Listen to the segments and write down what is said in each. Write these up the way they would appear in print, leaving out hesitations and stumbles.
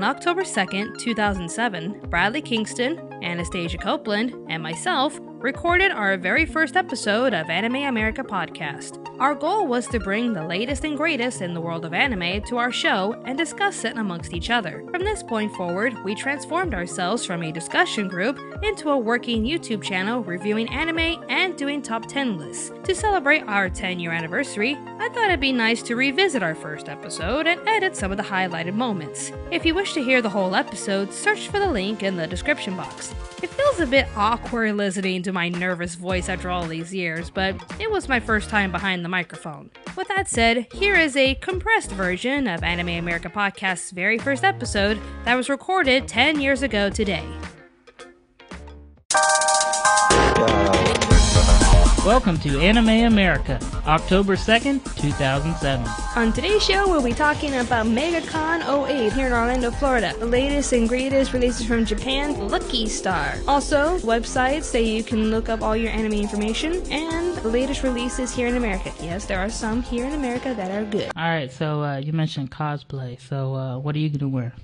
On October 2nd, 2007, Bradly Kingston, Anastazia Copeland, and myself recorded our very first episode of Anime America podcast. Our goal was to bring the latest and greatest in the world of anime to our show and discuss it amongst each other. From this point forward, we transformed ourselves from a discussion group into a working YouTube channel reviewing anime and doing top 10 lists. To celebrate our 10-year anniversary, I thought it'd be nice to revisit our first episode and edit some of the highlighted moments. If you wish to hear the whole episode, search for the link in the description box. It feels a bit awkward listening to my nervous voice after all these years, but it was my first time behind the microphone. With that said, here is a compressed version of Anime America Podcast's very first episode that was recorded 10 years ago today. Welcome to Anime America, October 2nd, 2007. On today's show, we'll be talking about Megacon 08 here in Orlando, Florida. The latest and greatest releases from Japan, Lucky Star. Also, websites that you can look up all your anime information, and the latest releases here in America. Yes, there are some here in America that are good. Alright, so you mentioned cosplay, so what are you going to wear?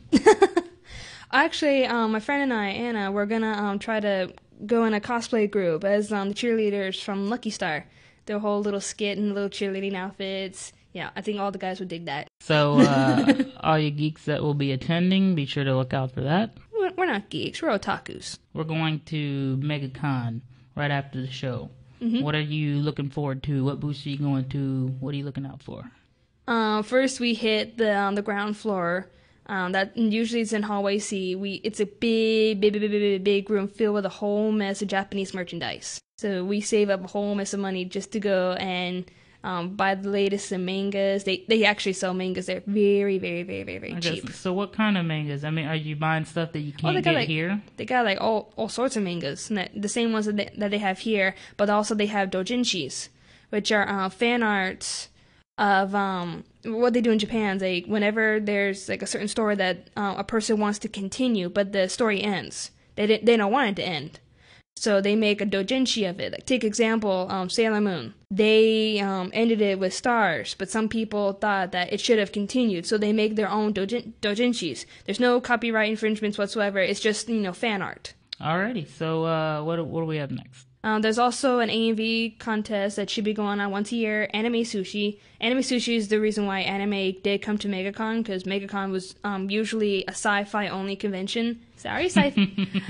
Actually, my friend and I, Anna, we're gonna try to go in a cosplay group as the cheerleaders from Lucky Star. Their whole little skit and little cheerleading outfits. Yeah, I think all the guys would dig that. So, all you geeks that will be attending, be sure to look out for that. We're not geeks, we're otakus. We're going to Megacon right after the show. Mm-hmm. What are you looking forward to? What booths are you going to? What are you looking out for? First we hit the ground floor. That usually it's in hallway C. It's a big room filled with a whole mess of Japanese merchandise. So we save up a whole mess of money just to go and buy the latest in mangas. They actually sell mangas. They're very cheap. So what kind of mangas? I mean, are you buying stuff that you can't get here? They got like all sorts of mangas. The same ones that they have here, but also they have doujinshis, which are fan arts of what they do in Japan is whenever there's like a certain story that a person wants to continue, but the story ends. They don't want it to end, so they make a doujinshi of it. Like take example, Sailor Moon. They ended it with stars, but some people thought that it should have continued, so they make their own doujinshis. There's no copyright infringements whatsoever. It's just fan art. Alrighty, so what do we have next? There's also an AMV contest that should be going on once a year, Anime Sushi. Anime Sushi is the reason why anime did come to Megacon, because Megacon was usually a sci-fi only convention. Sorry,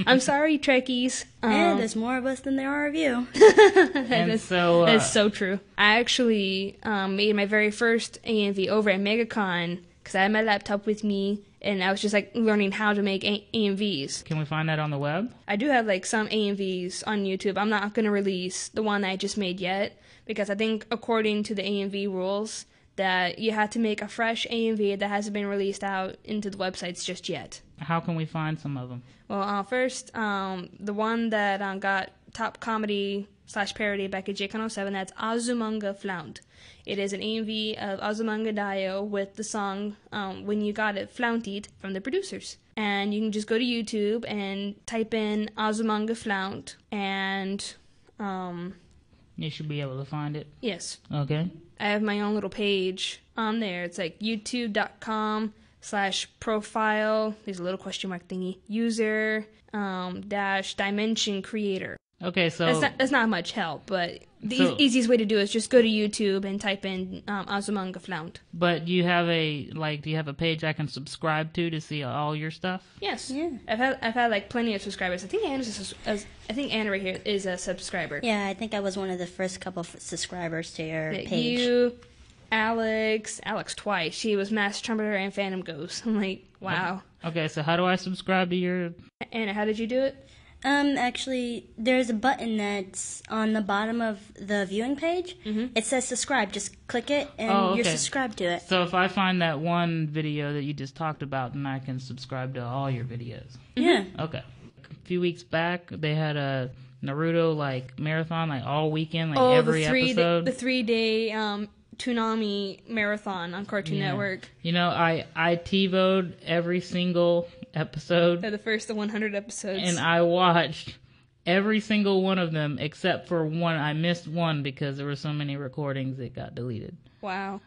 I'm sorry, Trekkies. There's more of us than there are of you. That's so true. I actually made my very first AMV over at Megacon, because I had my laptop with me, and I was just learning how to make AMVs. Can we find that on the web? I do have some AMVs on YouTube. I'm not going to release the one that I just made yet, because I think according to the AMV rules that you have to make a fresh AMV that hasn't been released out into the websites just yet. How can we find some of them? Well, first, the one that got top comedy/parody back at JCon 07, that's Azumanga Flaunt. It is an AMV of Azumanga Daioh with the song When You Got It Flaunted from the producers. And you can just go to YouTube and type in Azumanga Flaunt, and you should be able to find it. Yes. Okay. I have my own little page on there. It's youtube.com/profile, there's a little question mark thingy, user -dimension creator. Okay, so that's not much help, but the easiest way to do it is just go to YouTube and type in Azumanga Flaunt. But do you have a page I can subscribe to see all your stuff? Yes. Yeah. I've had plenty of subscribers. I think Anna right here is a subscriber. Yeah, I think I was one of the first couple of subscribers to your page. You, Alex twice. She was Master Trumpeter and Phantom Ghost. I'm like, wow. Okay, so how do I subscribe to your... Anna, how did you do it? Actually, there's a button that's on the bottom of the viewing page. Mm-hmm. It says subscribe. Just click it, and you're subscribed to it. So if I find that one video that you just talked about, then I can subscribe to all your videos. Yeah. Okay. A few weeks back, they had a Naruto marathon all weekend, every episode. The 3-day Toonami marathon on Cartoon Network. I TiVo'd every single episode. The first 100 episodes. And I watched every single one of them except for one. I missed one because there were so many recordings it got deleted. Wow.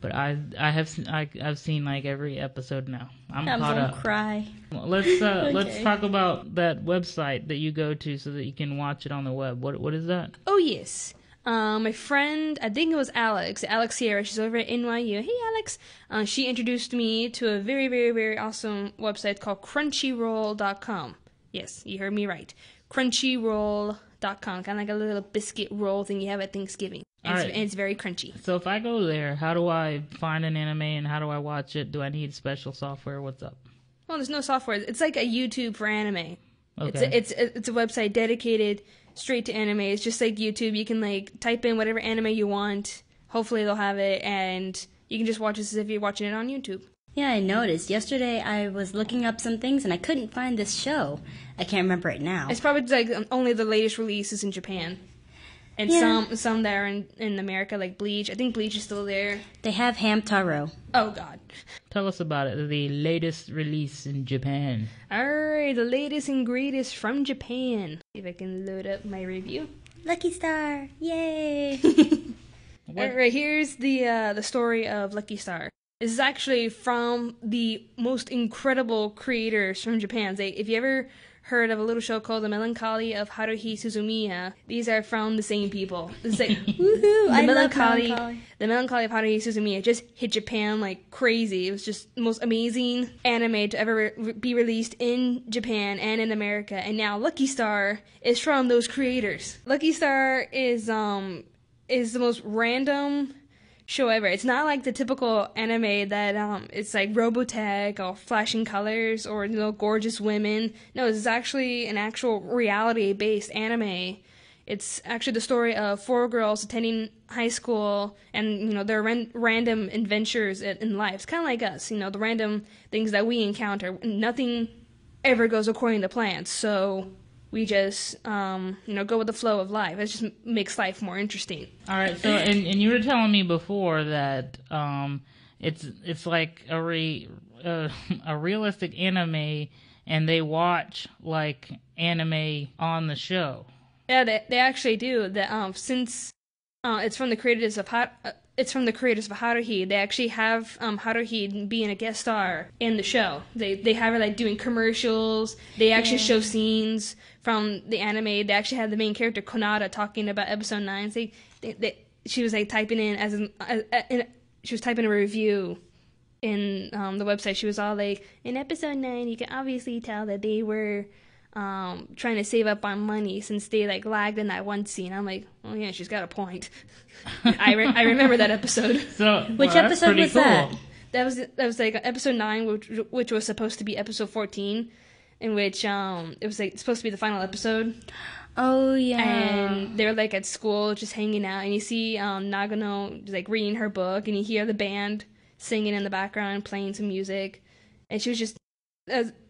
But I've seen like every episode now. I'm caught up. Cry. Let's talk about that website that you go to so that you can watch it on the web. What is that? Oh yes. My friend, I think it was Alex Sierra, she's over at NYU. Hey, Alex. She introduced me to a very, very, very awesome website called Crunchyroll.com. Yes, you heard me right. Crunchyroll.com, kind of like a little biscuit roll thing you have at Thanksgiving. And it's very crunchy. So if I go there, how do I find an anime and how do I watch it? Do I need special software? What's up? Well, there's no software. It's like a YouTube for anime. Okay. It's a website dedicated straight to anime. It's just like YouTube. You can like type in whatever anime you want. Hopefully they'll have it, and you can just watch it as if you're watching it on YouTube. Yeah, I noticed. Yesterday I was looking up some things and I couldn't find this show. I can't remember it now. It's probably like only the latest releases in Japan. And some that are in America, like Bleach. I think Bleach is still there. They have Hamtaro. Oh, God. Tell us about it. The latest release in Japan. Alright, the latest and greatest from Japan. See if I can load up my review. Lucky Star! Yay! Alright, here's the story of Lucky Star. This is actually from the most incredible creators from Japan. If you ever heard of a little show called The Melancholy of Haruhi Suzumiya, these are from the same people. It's like, woohoo! The Melancholy of Haruhi Suzumiya just hit Japan like crazy. It was just the most amazing anime to ever be released in Japan and in America. And now Lucky Star is from those creators. Lucky Star is the most random show ever. It's not like the typical anime that it's like Robotech or flashing colors or gorgeous women. No, this is actually an actual reality-based anime. It's actually the story of 4 girls attending high school and their random adventures in life. It's kind of like us, the random things that we encounter. Nothing ever goes according to plan, so we just, go with the flow of life. It just makes life more interesting. All right. So, and you were telling me before that it's like a realistic anime, and they watch like anime on the show. Yeah, they actually do. Since it's from the creators of Haruhi, they actually have Haruhi being a guest star in the show. They have her like doing commercials. They actually show scenes from the anime. They actually have the main character Konata talking about episode 9. She was like typing in she was typing a review in the website. She was all like, in episode 9, you can obviously tell that they were trying to save up on money since they like lagged in that one scene. I'm like, oh yeah, she's got a point. I remember that episode. So which episode was that? That was like episode 9, which was supposed to be episode 14, in which it was like supposed to be the final episode. Oh yeah. And they're like at school just hanging out, and you see Nagano just, like reading her book, and you hear the band singing in the background, playing some music, and she was just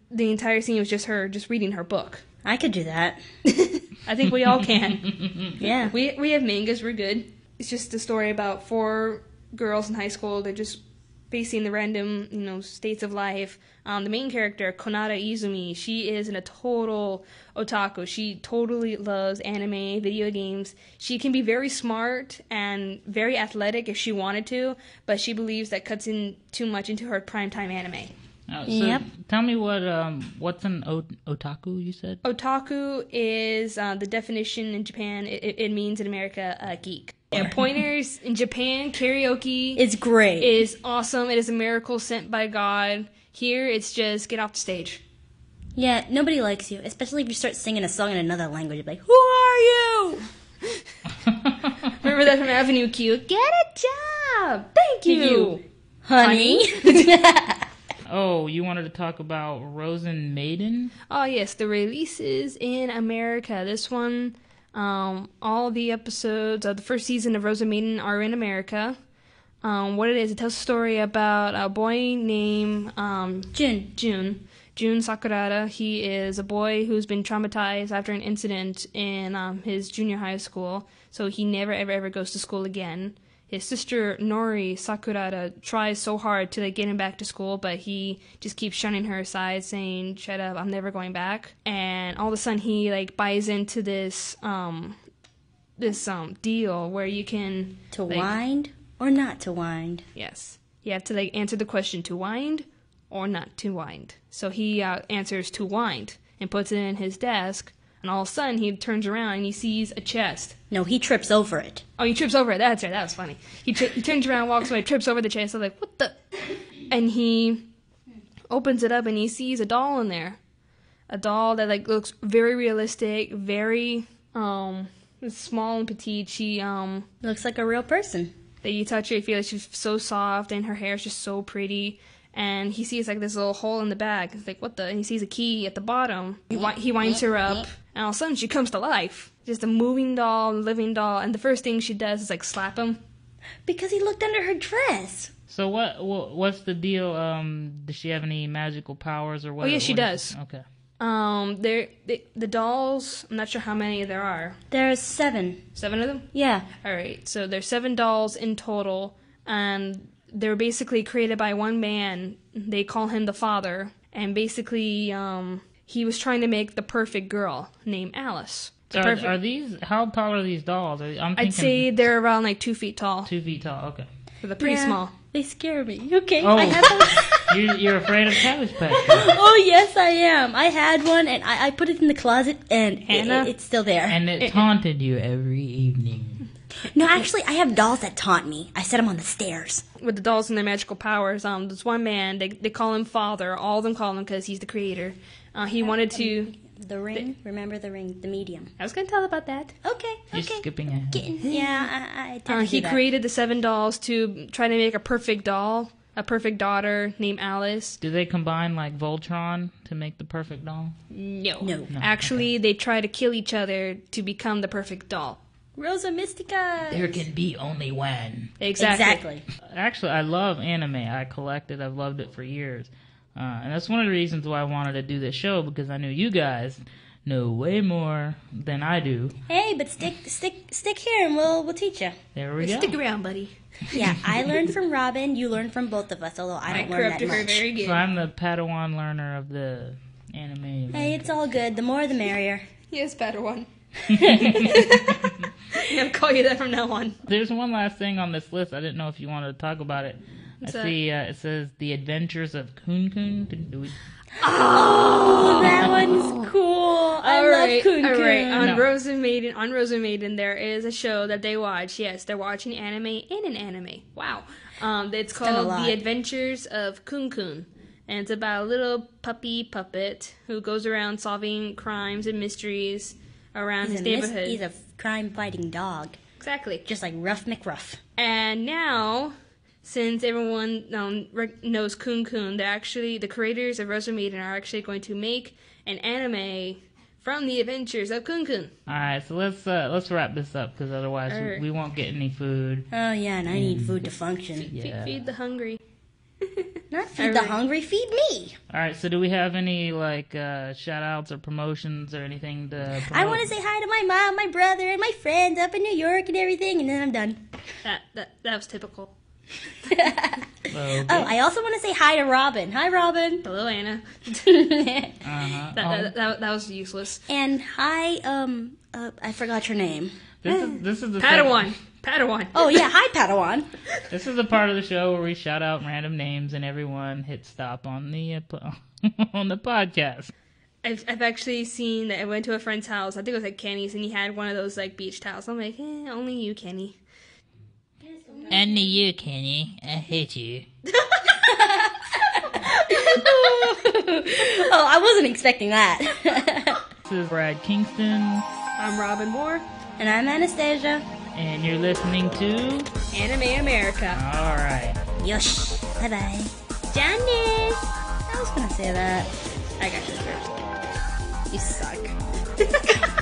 the entire scene was just her just reading her book. I could do that. I think we all can. Yeah. We have mangas, we're good. It's just a story about 4 girls in high school. They're just facing the random, states of life. The main character, Konata Izumi, she is a total otaku. She totally loves anime, video games. She can be very smart and very athletic if she wanted to, but she believes that cuts in too much into her primetime anime. So tell me what's an otaku, you said? Otaku is the definition in Japan. It means in America a geek. Yeah, pointers in Japan, karaoke it's great. Is awesome. It is a miracle sent by God. Here, it's just get off the stage. Yeah, nobody likes you, especially if you start singing a song in another language. You're like, who are you? Remember that from Avenue Q? Get a job. Thank you, honey. Oh, you wanted to talk about Rozen Maiden? Oh, yes, the releases in America. This one, all the episodes of the first season of Rozen Maiden are in America. What it is, it tells a story about a boy named Jun Sakurada. He is a boy who's been traumatized after an incident in his junior high school, so he never, ever, ever goes to school again. his sister Nori Sakurada tries so hard to like get him back to school, but he just keeps shunning her aside, saying, "Shut up, I'm never going back." And all of a sudden, he like buys into this deal where you can to wind or not to wind. Yes, you have to like answer the question to wind or not to wind. So he answers to wind and puts it in his desk. And all of a sudden, he turns around and he sees a chest. No, he trips over it. Oh, he trips over it. That's right. That was funny. He turns around, walks away, trips over the chest. I'm like, what the? And he opens it up and he sees a doll in there. A doll that like looks very realistic, very small and petite. She looks like a real person. That you touch her, you feel like she's so soft, and her hair is just so pretty. And he sees like this little hole in the bag. It's like, what the? And he sees a key at the bottom. He winds her up, and all of a sudden she comes to life. Just a moving doll, living doll. And the first thing she does is like slap him. Because he looked under her dress. So what's the deal? Does she have any magical powers or what? Oh yeah, she does. Okay. The dolls, I'm not sure how many there are. There's 7. 7 of them? Yeah. Alright, so there's 7 dolls in total, and they're basically created by one man. They call him the father, and basically, he was trying to make the perfect girl named Alice. So are these, how tall are these dolls? I'd say they're around like 2 feet tall. 2 feet tall, okay. So they're pretty small. They scare me. Okay. Oh. I have You're afraid of Cabbage Patch. Oh, yes, I am. I had one, and I put it in the closet, and it's still there. And it taunted you every evening. No, actually, I have dolls that taunt me. I set them on the stairs. With the dolls and their magical powers, there's one man, they call him Father. All of them call him because he's the creator. He wanted to... The ring? Remember the ring? The medium. I was going to tell about that. Okay. You're skipping ahead. I tend to He do that. created the 7 dolls to try to make a perfect doll, a perfect daughter named Alice. Do they combine like Voltron to make the perfect doll? No. Actually, they try to kill each other to become the perfect doll. Rosa Mystica. There can be only one. Exactly. Actually, I love anime. I collect it. I've loved it for years. And that's one of the reasons why I wanted to do this show, because I knew you guys know way more than I do. Hey, but stick here and we'll teach you. There we go. Stick around, buddy. Yeah, I learned from Robyn. You learned from both of us, although I don't learn that much. Her very good. So I'm the Padawan learner of the anime. Hey, it's all good. The more the merrier. Yes, Padawan. I'll call you that from now on. There's one last thing on this list. I didn't know if you wanted to talk about it. I see it says The Adventures of Kun-kun. Oh, that one's cool. I love Kun-kun. All right. On Rozen Maiden, there is a show that they watch. Yes, they're watching anime in an anime. Wow. It's called The Adventures of Kun-kun. And it's about a little puppy puppet who goes around solving crimes and mysteries around his neighborhood. He's a crime-fighting dog. Exactly. Just like Rough McRuff. And now, since everyone knows Kun-kun, the creators of Rozen Maiden are actually going to make an anime from the adventures of Kun-kun. All right, so let's wrap this up, because otherwise we won't get any food. Oh yeah, and I need food to function. Feed the hungry. Not feed the hungry, feed me. All right, so do we have any shout outs or promotions or anything to promote? I want to say hi to my mom, my brother, and my friends up in New York and everything, and then I'm done. That was typical. Okay. Oh, I also want to say hi to Robyn. Hi, Robyn. Hello, Anna. That was useless. And hi, I forgot your name. This is the Padawan. Oh yeah, hi Padawan. This is the part of the show where we shout out random names and everyone hits stop on the on the podcast. I've actually seen that I went to a friend's house. I think it was at Kenny's, and he had one of those like beach towels. I'm like, only you, Kenny. Only you, Kenny. I hate you. Oh, I wasn't expecting that. This is Bradly Kingston. I'm Robyn Moore. And I'm Anastasia. And you're listening to Anime America. All right. Yosh. Bye-bye. Janice. I was going to say that. I got you first. You suck.